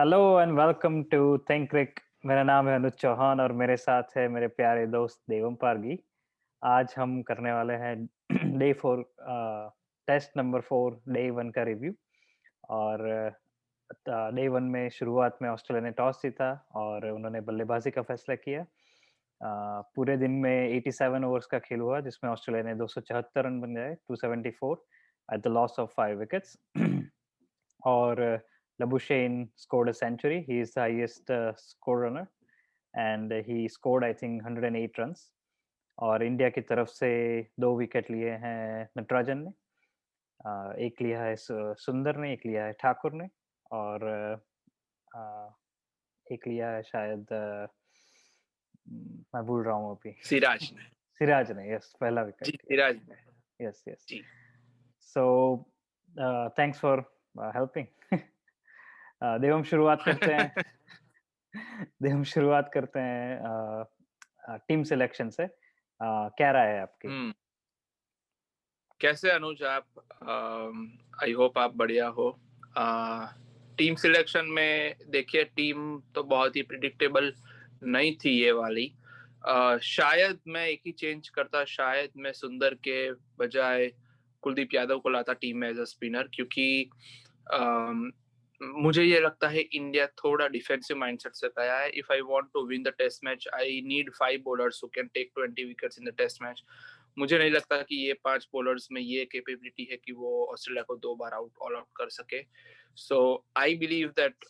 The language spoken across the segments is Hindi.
Hello and welcome to Think Crick. मेरा नाम है अनुज चौहान और मेरे साथ है मेरे प्यारे दोस्त देवम पारगी। आज हम करने वाले हैं डे 4 टेस्ट नंबर 4 डे 1 का रिव्यू। और डे 1 में शुरुआत में ऑस्ट्रेलिया ने टॉस जीता और उन्होंने बल्लेबाजी का फैसला किया। पूरे दिन में 87 ओवर्स का खेल हुआ जिसमें ऑस्ट्रेलिया ने 274 रन बनाए, 274 at the loss of 5 wickets. और Labuschagne scored a century. He is the highest score runner and he scored I think 108 runs. और इंडिया की तरफ से 2 विकेट लिए हैं नटराजन ने। एक लिया है सुंदर ने, एक लिया है ठाकुर ने और एक लिया है शायद मैं भूल रहा हूँ अभी। सिराज ने यस पहला विकेट। सिराज ने yes yes. So thanks for helping. Devam शुरुआत करते हैं। देवम शुरुआत करते हैं टीम सिलेक्शन से। क्या राय है आपकी? कैसे अनुज आप? आई होप आप बढ़िया हो। टीम सिलेक्शन में देखिए, टीम तो बहुत ही प्रिडिक्टेबल नहीं थी ये वाली। शायद मैं एक ही चेंज करता, शायद मैं सुंदर के बजाय कुलदीप यादव को लाता टीम में एज अ स्पिनर, क्योंकि मुझे ये लगता है इंडिया थोड़ा डिफेंसिव माइंडसेट से गया है। If I want to win the test match I need 5 bowlers who can take 20 wickets in the test match. मुझे नहीं लगता कि ये 5 बॉलर्स में ये कैपेबिलिटी है कि वो ऑस्ट्रेलिया को 2 बार ऑल आउट कर सके। सो आई बिलीव दैट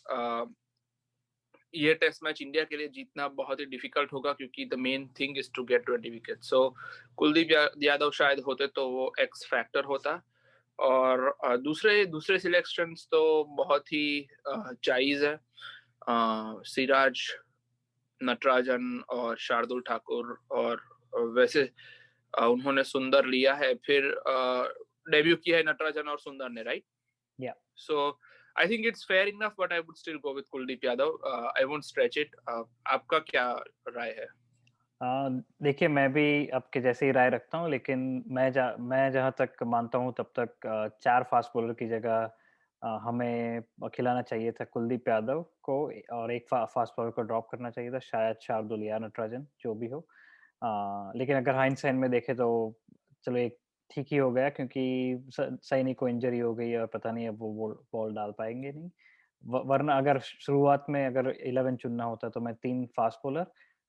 ये टेस्ट मैच इंडिया के लिए जीतना बहुत ही डिफिकल्ट होगा, क्योंकि the main thing is to get 20 wicket. So Kuldeep Yadav शायद होते तो वो एक्स फैक्टर होता। और दूसरे सिलेक्शंस तो बहुत ही जायज है। सिराज, नटराजन और शार्दुल ठाकुर, और वैसे उन्होंने सुंदर लिया है, फिर डेब्यू किया है नटराजन और सुंदर ने, राइट? या so I think it's fair enough, but I would still go with Kuldeep Yadav. I won't stretch it. आपका क्या राय है? देखिए मैं भी आपके जैसे ही राय रखता हूँ, लेकिन मैं जहाँ तक मानता हूँ तब तक 4 फास्ट बॉलर की जगह हमें खिलाना चाहिए था कुलदीप यादव को और एक फास्ट बॉलर को ड्रॉप करना चाहिए था, शायद शार्दुल या नटराजन जो भी हो। लेकिन अगर हाइंडसाइड में देखें तो चलो एक ठीक ही हो गया, क्योंकि सैनी को इंजरी हो गई और पता नहीं अब वो बॉल डाल पाएंगे नहीं। वरना अगर शुरुआत में अगर 11 चुनना होता तो मैं 3 फास्ट बॉलर,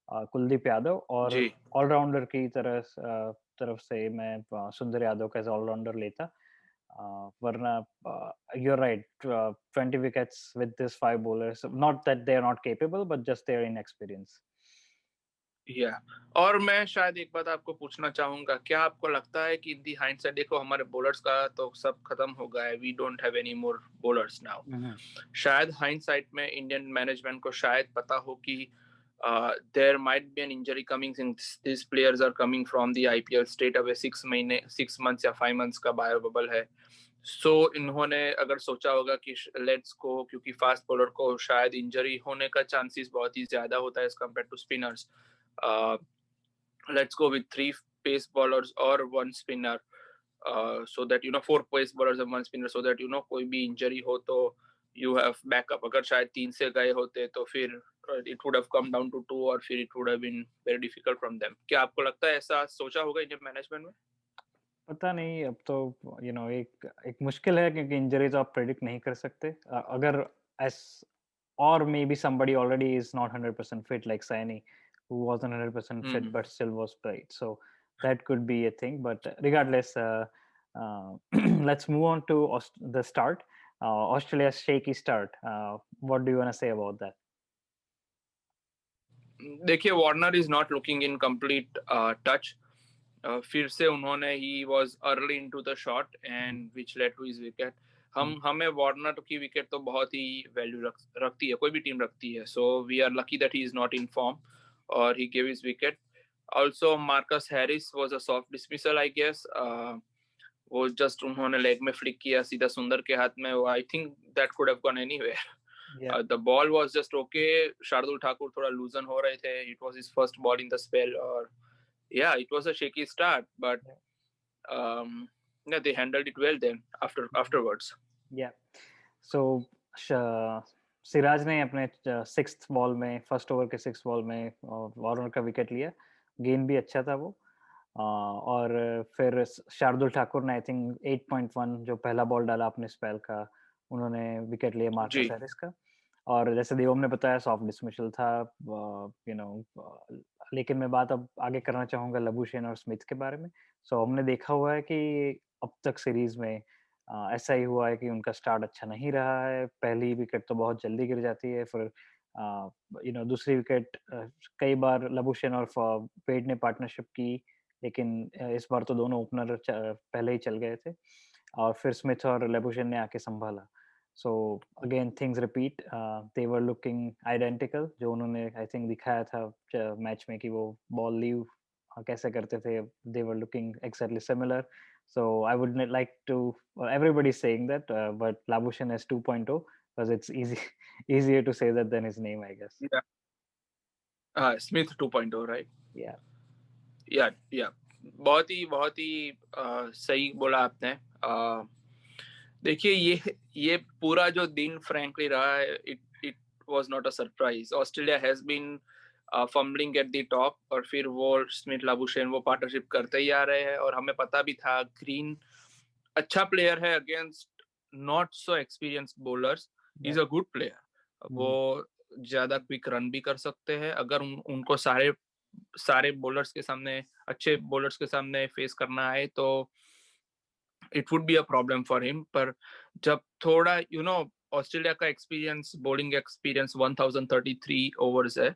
कुलदीप यादव और ऑलराउंडर की तरफ से मैं सुंदर यादव का ऑलराउंडर लेता। वरना you are right, 20 wickets with this 5 bowlers, not that they are not capable but just they are inexperience. और मैं शायद एक बात आपको पूछना चाहूंगा, क्या आपको लगता है कि इन दी हाइंडसाइड, देखो हमारे बॉलर्स का तो सब खत्म हो गया है, we don't have any more bowlers now. शायद हाइंडसाइड में इंडियन मैनेजमेंट को शायद पता हो कि there might be an injury coming, since this players are coming from the IPL straight away, 6 months या 5 मंथ्स का बायो बबल है। सो इन्होंने अगर सोचा होगा कि लेट्स को, क्योंकि फास्ट बॉलर को शायद इंजरी होने का चांसेस बहुत ही ज्यादा होता है as compare to spinners, let's go with 3 pace bowlers or 1 spinner, so that 4 pace bowlers and 1 spinner, so that कोई भी इंजरी हो तो you have backup। अगर शायद 3 से गए होते तो फिर it would have come down to 2 और फिर it would have been very difficult from them। क्या आपको लगता है ऐसा सोचा होगा इंडियन मैनेजमेंट में? पता नहीं, अब तो एक मुश्किल है, क्योंकि इंजरी तो आप प्रेडिक्ट नहीं कर सकते। अगर S or maybe somebody already is not 100% fit like Saini, who wasn't 100% fit but still was played, so that could be a thing. But regardless, let's move on to the start. Australia's shaky start. What do you want to say about that? देखिए, Warner is not looking in complete touch. फिर से उन्होंने he was early into the shot and which led to his wicket. हमें वार्नर की विकेट तो बहुत ही वैल्यू रखती है, कोई भी टीम रखती है। So we are lucky that he is not in form और he give his wicket. Also Marcus Harris was a soft dismissal I guess. वो जस्ट उन्होंने लेग में फ्लिक किया सीधा सुंदर के हाथ में। I think that could have gone anywhere. The ball was just okay. Shardul Thakur थोड़ा लूजन हो रहे थे। It was his first ball in the spell और yeah, it was a shaky start, but yeah, they handled it well then afterwards. Yeah. So Siraj ने अपने 6th बॉल में, फर्स्ट ओवर के 6th बॉल में वार्नर का विकेट लिया। गेंद भी अच्छा था वो। और फिर शार्दुल ठाकुर ने आई थिंक 8.1 जो पहला बॉल डाला अपने स्पेल का, उन्होंने विकेट लिया मार्कस हैरिस का। और जैसे देवम ने बताया सॉफ्ट डिसमिसल था, यू नो। लेकिन मैं बात अब आगे करना चाहूंगा लबुशेन और स्मिथ के बारे में। सो हमने देखा हुआ है कि अब तक सीरीज में ऐसा ही हुआ है कि उनका स्टार्ट अच्छा नहीं रहा है। पहली विकेट तो बहुत जल्दी गिर जाती है, फिर यू नो दूसरी विकेट कई बार लबुशेन और पेड ने पार्टनरशिप की, लेकिन इस बार तो दोनों ओपनर पहले ही चल गए थे और फिर स्मिथ और लेबुशेन ने आके संभाला। So again things repeat, they were looking identical, जो उन्होंने आई थिंक दिखाया था मैच में कि वो बॉल लीव कैसे करते थे, they were looking exactly similar. So I would like to, everybody is saying that, but Labuschagne is 2.0 because it's easier to say that than his name, I guess. Smith 2.0, right? Yeah. या बहुत ही सही बोला आपने। देखिए ये पूरा जो दिन फ्रैंकली रहा है, it was not a surprise. Australia has been fumbling at the top, और फिर वो स्मिथ लाबुशेन वो पार्टनरशिप करते ही आ रहे हैं, और हमें पता भी था ग्रीन अच्छा प्लेयर है against not so experienced bowlers. He is a good player. वो ज्यादा क्विक रन भी कर सकते हैं अगर उनको सारे बॉलर्स के सामने, अच्छे बॉलर्स के सामने फेस करना है तो it would be a problem for him. पर जब थोड़ा ऑस्ट्रेलिया का एक्सपीरियंस, बॉलिंग एक्सपीरियंस 1033 ओवर्स है,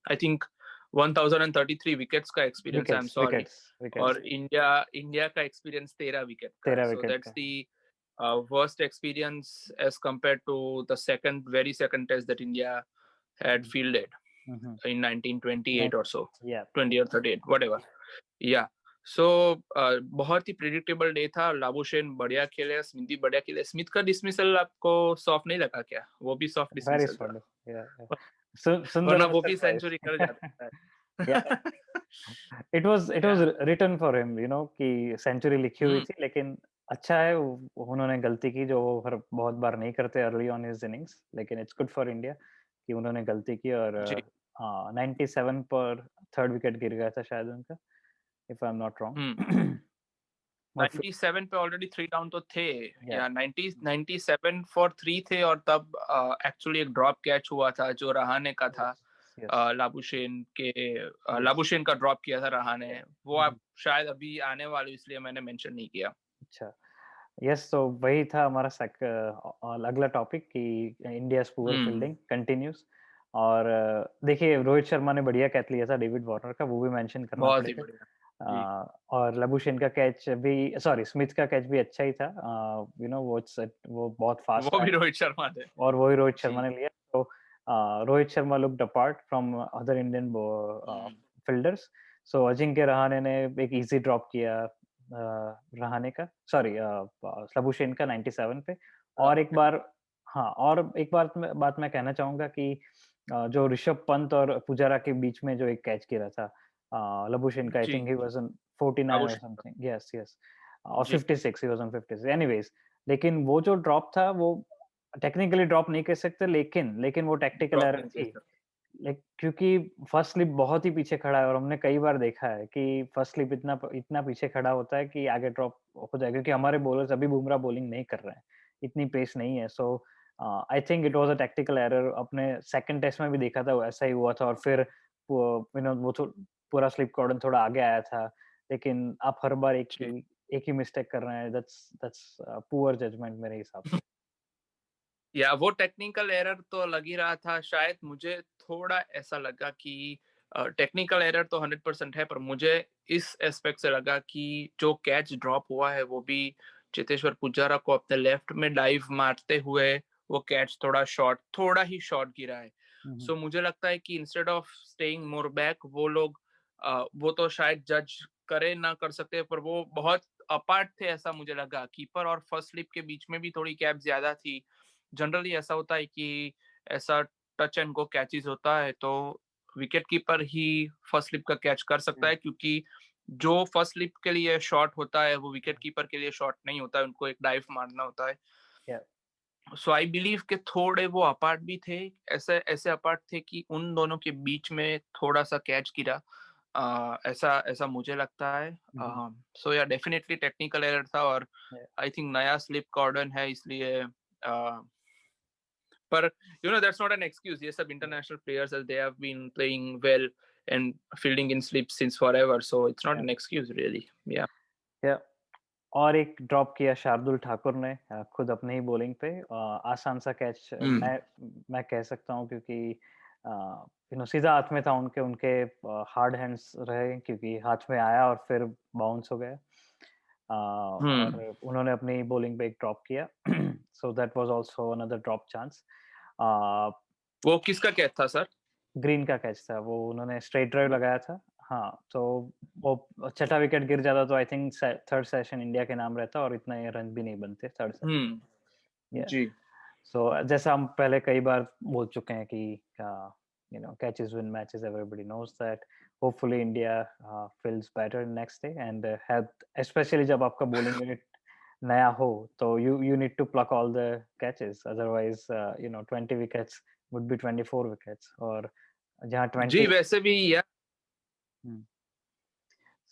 आई थिंक 1033 विकेट्स का एक्सपीरियंस, आई एम सॉरी, और इंडिया का एक्सपीरियंस 13 विकेट का है। So that's the worst experience as compared to the very second test that India had fielded in 1928 or so, 20 or 38, whatever. Yeah. So बहुत ही प्रिडिक्टेबल डे था। लाबुशेन बढ़िया खेले, स्मिथ भी बढ़िया खेले। स्मिथ का डिसमिसल आपको सॉफ्ट नहीं लगा क्या? वो भी सॉफ्ट डिसमिसल था, वरना वो भी सेंचुरी कर जाता है। it was written for him, you know, कि सेंचुरी लिखी हुई थी, लेकिन अच्छा है उन्होंने गलती की जो वो बहुत बार नहीं करते अर्ली ऑन हिज इनिंग्स। लेकिन इट्स गुड फॉर इंडिया कि उन्होंने गलती की, और 97 पर थर्ड विकेट गिर गया था शायद उनका, if I'm not wrong. 97 पे ऑलरेडी 3 डाउन तो थे, या 97 फॉर 3 थे, और तब एक्चुअली एक ड्रॉप कैच हुआ था जो रहाने का था। लाबुशेन का ड्रॉप किया था रहाने, वो आप शायद अभी आने वाले, इसलिए मैंने मेंशन नहीं किया। अच्छा, यस, तो वही था हमारा अगला टॉपिक कि इंडिया पुअर फील्डिंग कंटिन्यूस। और देखिए रोहित शर्मा ने बढ़िया कैच लिया था डेविड वार्नर का, वो भी मेंशन करना पड़ेगा। और लबुशेन का कैच भी, सॉरी स्मिथ का कैच भी अच्छा ही था। यू नो वो बहुत फास्ट, वो भी रोहित शर्मा थे, और वही रोहित शर्मा ने लिया। तो Rohit Sharma looked apart from other Indian fielders. So Ajinkya Rahane ने एक इजी ड्रॉप किया रहाणे का, सॉरी लबुशेन का 97 पे। और एक बार बात मैं कहना चाहूंगा कि जो ऋषभ पंत और पुजारा के बीच में जो एक कैच गिरा था लबुशेन का, I think he was on 49 और समथिंग, यस और 56 ही वाज ऑन 56 एनीवेज। लेकिन वो जो ड्रॉप था वो टेक्निकली ड्रॉप नहीं कह सकते, लेकिन वो टैक्टिकल एरर थी। क्योंकि फर्स्ट स्लिप बहुत ही पीछे खड़ा है, और हमने कई बार देखा है कि फर्स्ट स्लिप इतना पीछे खड़ा होता है कि आगे ड्रॉप हो जाए, क्योंकि हमारे बॉलर्स अभी बुमराह बॉलिंग नहीं कर रहे हैं, इतनी पेस नहीं है। So I think it was a tactical error. अपने सेकंड टेस्ट में भी देखा था ऐसा ही हुआ था, और फिर पूरा स्लिप कॉर्डन थोड़ा आगे आया था। लेकिन आप हर बार एक ही मिस्टेक कर रहे हैं, दैट्स पुअर जजमेंट मेरे हिसाब से। या वो टेक्निकल एरर तो लग ही रहा था। शायद मुझे थोड़ा ऐसा लगा कि टेक्निकल एरर तो 100% है, पर मुझे इस एस्पेक्ट से लगा कि जो कैच ड्रॉप हुआ है वो भी चेतेश्वर पुजारा को अपने लेफ्ट में डाइव मारते हुए वो कैच थोड़ा ही शॉर्ट गिरा है। सो मुझे लगता है कि instead of staying more back, वो लोग वो तो शायद जज करे ना कर सकते, पर वो बहुत अपार्ट थे ऐसा मुझे लगा। कीपर और फर्स्ट स्लिप के बीच में भी थोड़ी गैप ज्यादा थी। जनरली ऐसा होता है कि ऐसा टच एंड गो कैचेस होता है तो विकेट कीपर ही फर्स्ट स्लिप का कैच कर सकता है, क्योंकि जो फर्स्ट स्लिप के लिए शॉट होता है वो विकेट कीपर के लिए शॉट नहीं होता है, उनको एक डाइव मारना होता है। सो आई बिलीव कि थोड़े वो अपार्ट भी थे, ऐसे ऐसे अपार्ट थे कि उन दोनों के बीच में थोड़ा सा कैच गिरा, ऐसा ऐसा मुझे लगता है। सो या डेफिनेटली टेक्निकल एरर था, और Yeah. आई थिंक नया स्लिप कॉर्डन है इसलिए, पर दैट्स नॉट एन एक्सक्यूज। ये सब international players they have been playing well and fielding in slip since forever, so it's not Yeah. An excuse really. या Yeah. और एक ड्रॉप किया शार्दुल ठाकुर ने खुद अपने ही बॉलिंग पे, आसान सा कैच मैं कह सकता हूँ, क्योंकि सीधा हाथ में था उनके उनके हार्ड हैंड्स रहे, क्योंकि हाथ में आया और फिर बाउंस हो गया। और उन्होंने अपनी बॉलिंग पे एक ड्रॉप किया, so that was also another drop chance. वो किसका कैच था सर? ग्रीन का कैच था वो, उन्होंने स्ट्रेट ड्राइव लगाया था। हाँ, तो वो छठा विकेट गिर जाता तो I think third session India के नाम रहता और इतने रन भी नहीं बनते थर्ड सेशन। जी सो जैसा हम पहले कई बार बोल चुके हैं कि catches win matches, everybody knows that. Hopefully India feels better next day and have, especially जब आपका bowling unit नया हो, तो you need to pluck all the catches, otherwise 20 wickets would be 24 wickets, और जहाँ 20 जी, वैसे भी या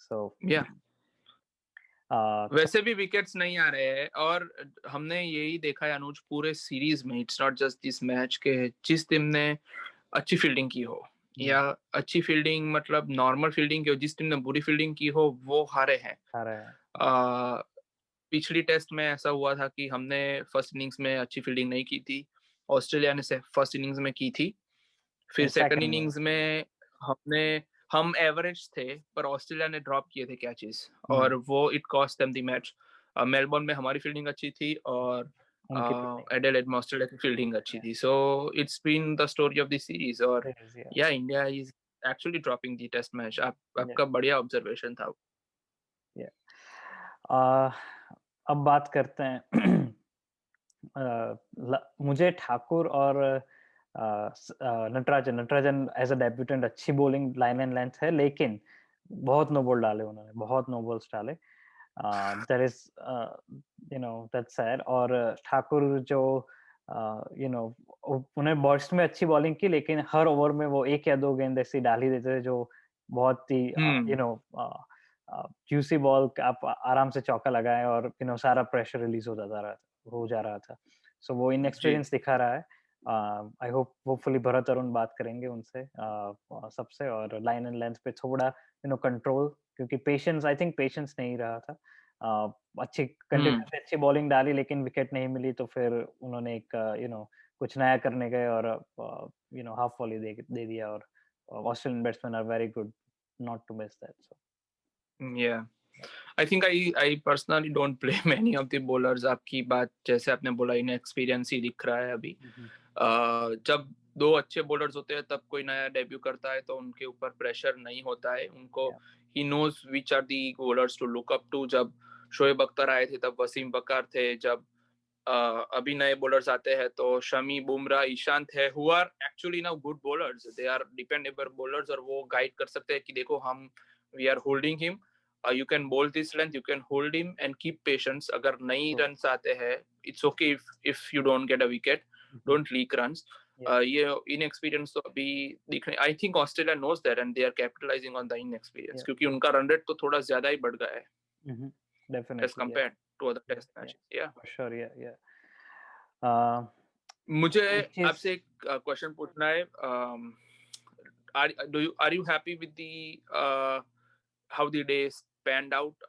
so वैसे भी विकेट्स नहीं आ रहे हैं, और हमने यही देखा है अनुज पूरे सीरीज में, it's not just this match के, जिस टीम ने अच्छी फील्डिंग की हो, या अच्छी फील्डिंग मतलब नॉर्मल फील्डिंग की हो, जिस टीम ने बुरी फील्डिंग की हो वो हारे हैं। पिछली टेस्ट में ऐसा हुआ था कि हमने फर्स्ट इनिंग्स में अच्छी फील्डिंग नहीं की थी, ऑस्ट्रेलिया ने फर्स्ट इनिंग्स में की थी, फिर सेकंड इनिंग्स में हम एवरेज थे, पर ऑस्ट्रेलिया ने ड्रॉप किए थे कैचेस, और वो it cost them the match. Melbourne में हमारी फील्डिंग अच्छी थी, और एडिलेड में ऑस्ट्रेलिया की फील्डिंग अच्छी थी, so it's been the story of the series. और या India is actually dropping the test match. आपका बढ़िया ऑब्जर्वेशन था। अब बात करते हैं मुझे ठाकुर और नटराजन एज अ डेब्यूटेंट अच्छी बॉलिंग लाइन एंड लेंथ है, लेकिन बहुत नो बॉल डाले उन्होंने, बहुत नो बॉल्स डाले। That is that's sad. और ठाकुर जो उन्हें बर्स्ट में अच्छी बॉलिंग की, लेकिन हर ओवर में वो एक या दो गेंद ऐसी डाल ही देते थे जो बहुत ही जूसी बॉल, आप आराम से चौका लगाएं और सारा प्रेशर रिलीज हो जा रहा था। सो वो इनएक्सपीरियंस दिखा रहा है। आई होपफुली भरत अरुण बात करेंगे उनसे सबसे, और लाइन एंड लेंथ पे थोड़ा कंट्रोल, क्योंकि पेशेंस, आई थिंक पेशेंस नहीं रहा था। अच्छी कंटिन्यूसली अच्छी बॉलिंग डाली, लेकिन विकेट नहीं मिली, तो फिर उन्होंने एक कुछ नया करने गए और हाफ वॉली दे दिया, और Australian batsman are very good not to miss that. So I think I personally don't blame any of the bowlers। आपकी बात जैसे आपने बोला, इनएक्सपीरियंस ही दिख रहा है अभी। जब दो अच्छे बॉलर्स होते हैं तब कोई नया डेब्यू करता है तो उनके ऊपर प्रेशर नहीं होता है, उनको ही knows which are the bowlers to look up to. जब शोएब अख्तर आए थे तब वसीम बकर थे, जब अभी नए बॉलर्स आते हैं तो शमी, बुमराह, ईशांत है, who are actually now good bowlers, they are dependable bowlers, और वो गाइड कर सकते हैं कि देखो हम we are holding him, you can bowl this length, you can hold him and keep patience। अगर नई runs आते हैं, it's okay if you don't get a wicket, don't leak runs। ये inexperience तो अभी दिखने, I think Australia knows that and they are capitalizing on the inexperience, क्योंकि उनका run rate तो थोड़ा ज्यादा ही बढ़ गया है as compared to other test matches। Yeah, for sure, yeah। मुझे आपसे एक क्वेश्चन पूछना है। are you happy with the how the day panned out?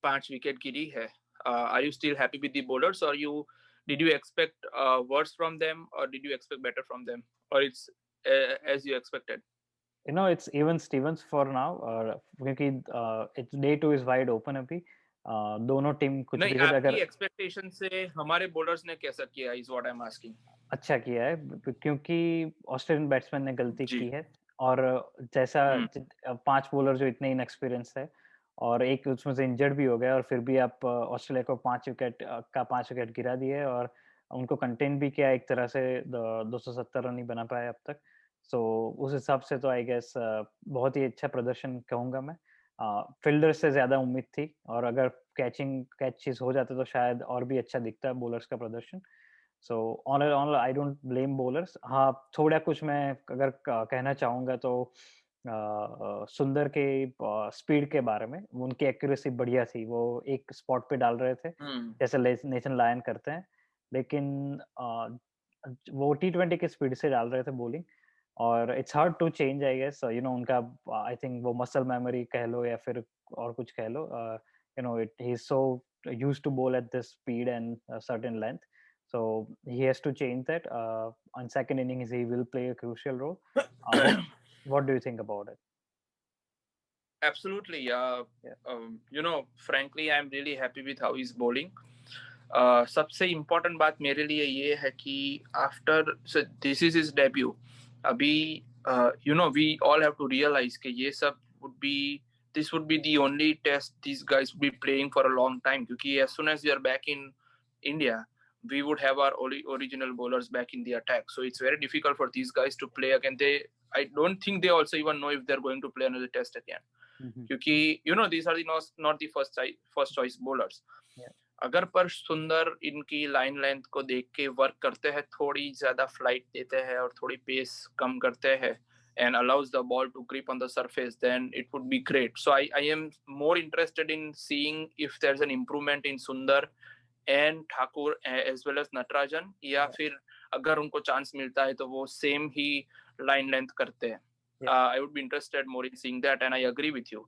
5 wicket गिरी है। Are you still happy with the bowlers, or did you expect worse from them, or did you expect better from them, or it's as you expected? It's even Stevens for now, क्योंकि it's day 2 is wide open अभी। दोनों टीम कुछ नहीं, विकेट आपकी अगर एक्सपेक्टेशन से हमारे बॉलर्स ने कैसा किया, is what I am asking. अच्छा किया है, क्योंकि ऑस्ट्रेलियन बैट्समैन ने गलती की है, और जैसा 5 बॉलर जो इतने इनएक्सपीरियंस है, और एक उसमें से इंजर्ड भी हो गया, और फिर भी आप ऑस्ट्रेलिया को 5 विकेट गिरा दिए, और उनको कंटेन भी किया एक तरह से। 270 रन ही बना पाए अब तक। सो उस हिसाब से तो आई गेस बहुत ही अच्छा प्रदर्शन कहूंगा मैं। फील्डर से ज्यादा उम्मीद थी, और अगर कैचेस हो जाते तो शायद और भी अच्छा दिखता है बॉलर्स का प्रदर्शन। So on I don't blame bowlers. हाँ, थोड़ा कुछ मैं अगर कहना चाहूँगा तो सुंदर के स्पीड के बारे में, उनकी एक्यूरेसी बढ़िया थी। वो एक स्पॉट पे डाल रहे थे, जैसे नेथन लायन करते हैं। लेकिन वो टी20 की स्पीड से डाल रहे थे बॉलिंग, और it's hard to change I guess. उनका आई थिंक वो मसल मेमोरी कह लो या फिर और कुछ कह लो। It he is so used to bowl at this speed and a certain length. So he has to change that. On second innings, he will play a crucial role. What do you think about it? Absolutely. Yeah. Frankly, I'm really happy with how he's bowling. सबसे इम्पोर्टेंट बात मेरे लिए ये है कि after this is his debut, अभी we all have to realise कि ये सब this would be the only test these guys would be playing for a long time, क्योंकि as soon as we are back in India, we would have our original bowlers back in the attack, so it's very difficult for these guys to play again. I don't think they also even know if they're going to play another test again, क्योंकि these are not the first choice bowlers. Yeah. अगर पर सुंदर इनकी लाइन लेंथ को देख के वर्क करते हैं, थोड़ी ज्यादा फ्लाइट देते हैं और थोड़ी पेस कम करते हैं and allows the ball to grip on the surface, then it would be great. So I am more interested in seeing if there's an improvement in Sundar and Thakur as well as Natarajan, या फिर अगर उनको चांस मिलता है तो वो सेम ही लाइन लेंथ करते हैं. I would be interested more in seeing that, and I agree with you.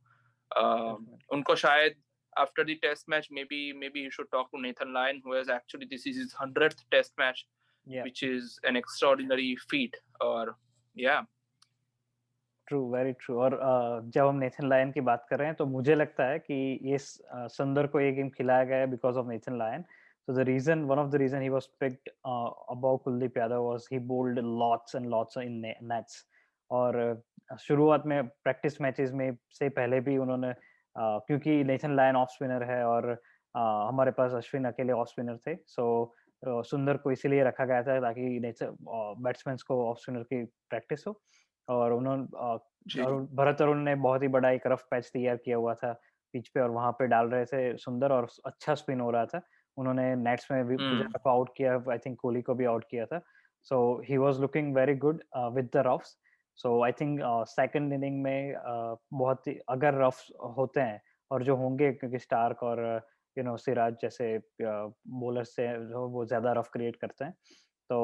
उनको शायद after the test match, maybe he should talk to Nathan Lyon, who has actually, this is his 100th test match, which is an extraordinary feat. Or true, very true. और जब हम नेथन लायन की बात कर रहे हैं तो मुझे लगता है कि ये सुंदर को ये गेम खिलाया गया है because of Nathan Lyon. So one of the reason he was picked above Kuldeep Yadav was he bowled lots and lots in nets. और शुरुआत में प्रैक्टिस मैचेस में से पहले भी उन्होंने क्योंकि नेथन लायन ऑफ स्पिनर है और हमारे पास अश्विन अकेले ऑफ स्पिनर थे, सो सुंदर को इसीलिए रखा गया था ताकि बैट्समैन को ऑफ स्पिनर की प्रैक्टिस हो। और उन्होंने भरत अरुण ने बहुत ही बड़ा एक रफ पैच तैयार किया हुआ था पिच पे, और वहां पे डाल रहे थे सुंदर, और अच्छा स्पिन हो रहा था। उन्होंने नेट्स में भी पुजारा को आउट किया, आई थिंक कोहली को भी आउट किया था। So he was looking very good with the roughs. So I think second inning में बहुत ही अगर रफ्स होते हैं और जो होंगे, क्योंकि स्टार्क और सिराज जैसे बॉलर से जो वो ज्यादा रफ क्रिएट करते हैं, तो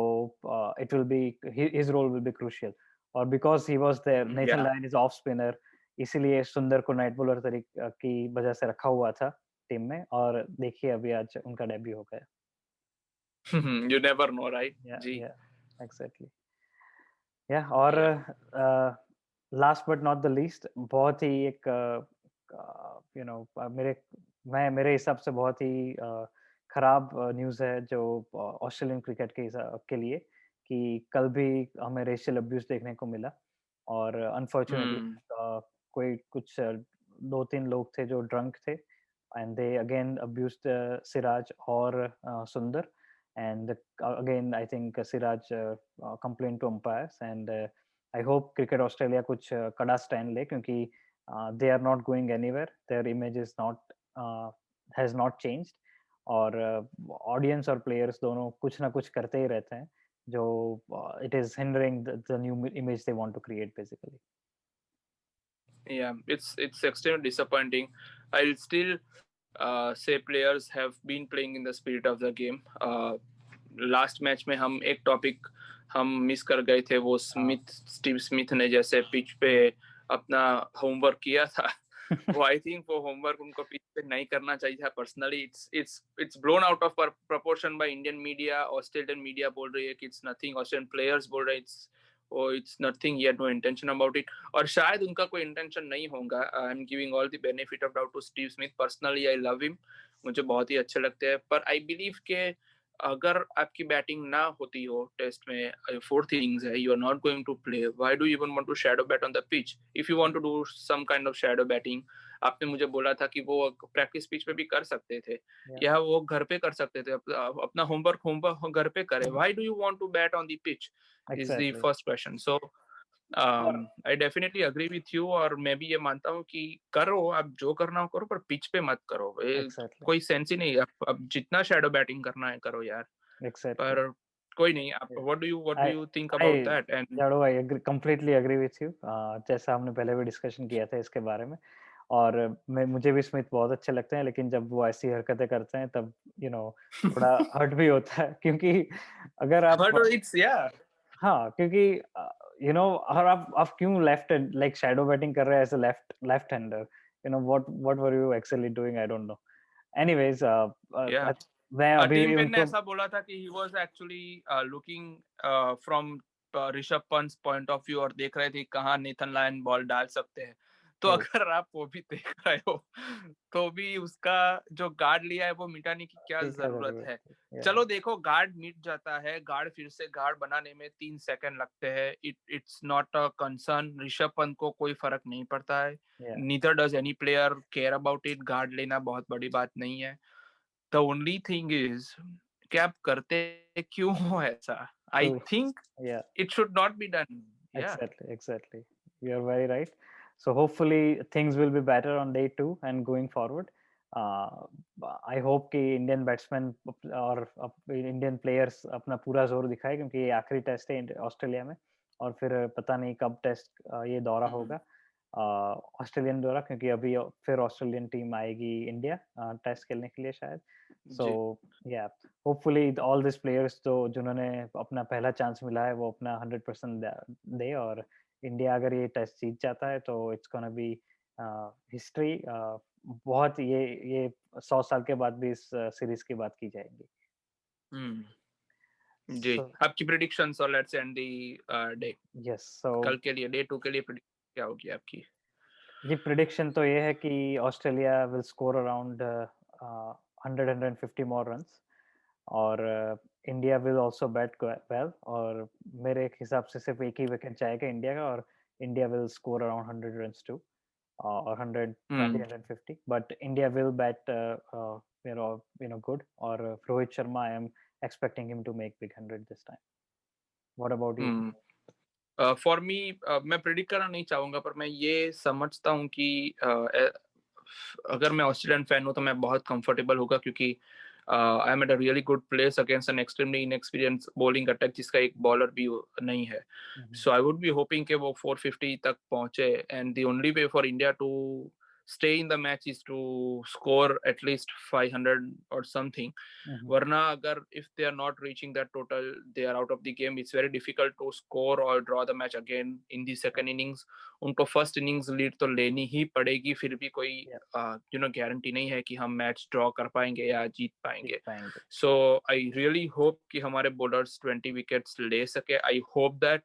it will be his role will be crucial. और because he was there, Nathan Lyon is off spinner, इसीलिए सुंदर को नाइट बॉलर तरीके की वजह से रखा हुआ था टीम में, और देखिए अभी आज उनका डेब्यू हो गया। You never know, right? जी, एग्जैक्टली। और last but not the least, बहुत ही एक मेरे हिसाब से बहुत ही खराब न्यूज़ है जो ऑस्ट्रेलियन क्रिकेट के लिए, कि कल भी हमें रेशियल अब्यूज देखने को मिला। और अनफॉर्चुनेटली कोई कुछ 2-3 लोग थे जो ड्रंक थे, and they again abused Siraj और सुंदर, and again I think Siraj complained to umpires, and I hope Cricket Australia कुछ कड़ा स्टैंड ले, क्योंकि they are not going anywhere, their image is not has not changed, और ऑडियंस और प्लेयर्स दोनों कुछ ना कुछ करते ही रहते हैं जो it is hindering the new image they want to create basically. It's extremely disappointing. I'll still say players have been playing in the spirit of the game. Last match में हम एक टॉपिक हम मिस कर गए थे, वो स्टीव स्मिथ ने जैसे पिच पे अपना होमवर्क किया था। वो आई थिंक वो होमवर्क उनको पिच पे नहीं करना चाहिए था। Personally it's blown out of proportion by Indian media. Australian media बोल रही है कि इट्स नथिंग, ऑस्ट्रेलियन प्लेयर्स बोल रहे हैं it's nothing, he had no intention about it, और शायद उनका कोई इंटेंशन नहीं होगा। I am giving all the benefit of doubt to Steve Smith. Personally I love him, मुझे बहुत ही अच्छे लगते हैं, पर आई बिलीव के अगर आपकी बैटिंग ना होती हो टेस्ट में, फोर्थ इनिंग्स है, you are not going to play, why do you even want to shadow bat on the pitch? If you want to do some kind of shadow batting, आपने मुझे बोला था कि वो प्रैक्टिस पिच पे भी कर सकते थे, या वो घर पे कर सकते थे, अपना होमवर्क घर पे करे। Why do you want to bat on the pitch is the first question. So I definitely agree with you, और मैं भी ये मानता हूँ कि करो, आप जो करना हो करो, पर पिच पे मत करो। कोई सेंस ही नहीं। अब जितना शैडो बैटिंग करना है करो यार। Exactly. पर कोई नहीं, आप Yeah. what do I you think about I that? And Jadu, I agree, completely agree with you. जैसा हमने पहले भी डिस्कशन किया था इसके बारे में, और मैं मुझे भी स्मिथ बहुत अच्छे लगते हैं, लेकिन जब वो ऐसी हरकतें करते हैं तब थोड़ा हर्ट भी होता है, क्योंकि अगर आप but it's yeah. हाँ, क्योंकि और आप क्यों लेफ्ट लाइक शैडो बैटिंग कर रहे हैं as a left hander, what were you actually doing, I don't know. Anyways Yeah. मैं अभी टीम भी पेन ने उनको ऐसा बोला था कि he was actually looking from Rishabh Pant point of view और देख रहे थे कहाँ नेथन लायन बॉल डाल सकते हैं। तो राइट, अगर आप वो भी देख रहे हो तो भी उसका जो गार्ड लिया है वो मिटाने की क्या ये क्या जरूरत ज़रूरत है। है? या चलो देखो, गार्ड मिट जाता है, गार्ड फिर से गार्ड बनाने में 3 सेकंड लगते हैं, it's not a concern. Rishabh Pant को कोई फर्क नहीं पड़ता है, या neither does any player care about it. Guard लेना बहुत बड़ी बात नहीं है। द ओनली थिंग इज कि आप करते क्यों हो ऐसा। आई ट्रू, थिंक या it should not be done. या exactly. You're very right. So hopefully things will be better on day 2 and going forward. Uh, I hope कि इंडियन बैट्समैन और इंडियन प्लेयर्स अपना पूरा जोर दिखाए, क्योंकि ये आखिरी टेस्ट है ऑस्ट्रेलिया में, और फिर पता नहीं कब टेस्ट ये दौरा होगा ऑस्ट्रेलियन दौरा, क्योंकि अभी फिर ऑस्ट्रेलियन टीम आएगी इंडिया टेस्ट खेलने के लिए शायद। सो जी। या होपफुली ऑल दिस प्लेयर्स जो जिन्होंने अपना पहला चांस मिला है वो अपना 100% दे, और इंडिया अगर ये टेस्ट जीत जाता है तो इट्स गोना बी हिस्ट्री। बहुत ये 100 साल के बाद भी इस सीरीज की बात की जाएगी। जी, सो आपकी प्रिडिक्शंस और let's end the day. Yes, so कल के लिए डे 2 के लिए प्रिडिक्शन क्या होगी आपकी? जी प्रिडिक्शन तो ये है कि Australia will score around 100-150 more runs, और India will also bat well, और मेरे हिसाब से सिर्फ एक ही विकेट जाएगा इंडिया का, और India will score around 100 runs to, or 120 hmm 150, but India will bat good, or Rohit Sharma, I am expecting him to make big 100 this time. What about you? For me मैं प्रिडिक्ट करना नहीं चाहूंगा, पर मैं ये समझता हूँ कि अगर मैं ऑस्ट्रेलियन फैन हूँ तो मैं बहुत कंफर्टेबल होगा, क्योंकि I am at a really good place against an extremely inexperience bowling attack जिसका एक बॉलर भी नहीं है। Mhm. So I would be hoping कि वो 450 तक पहुंचे, and the only way for India to stay in the match is to score at least 500 or something. Mhm. वरना अगर if they are not reaching that total, they are out of the game. It's very difficult to score or draw the match again in the second innings. उनको फर्स्ट इनिंग्स लीड तो लेनी ही पड़ेगी, फिर भी कोई Yeah, गारंटी नहीं है कि हम मैच ड्रॉ कर पाएंगे या जीत keep पाएंगे। trying it. So I really hope कि हमारे बॉलर्स 20 विकेट्स ले सके। I hope that,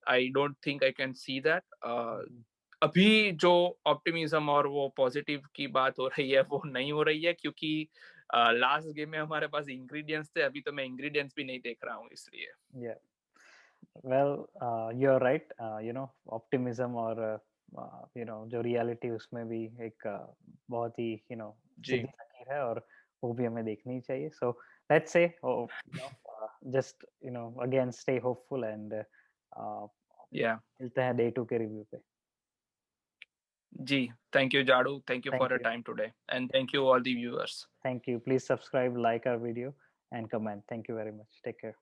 I don't think I can see that. Mhm. अभी जो ऑप्टिमिज्म और वो पॉजिटिव की बात हो रही है वो नहीं हो रही है, क्योंकि लास्ट गेम में हमारे पास इंग्रेडिएंट्स थे, अभी तो मैं इंग्रेडिएंट्स भी नहीं देख रहा हूँ इसलिए। Yeah. Well, you're right. Optimism और जो reality उसमें भी एक बहुत ही जी सीधी लकीर है, और वो भी हमें देखनी ही चाहिए. So let's say, just again stay hopeful, and या मिलते हैं day 2 के रिव्यू पे. जी, thank you Jadu, thank you for Thank your you. Time today, and thank you all the viewers. Thank you. Please subscribe, like our video, and comment. Thank you very much. Take care.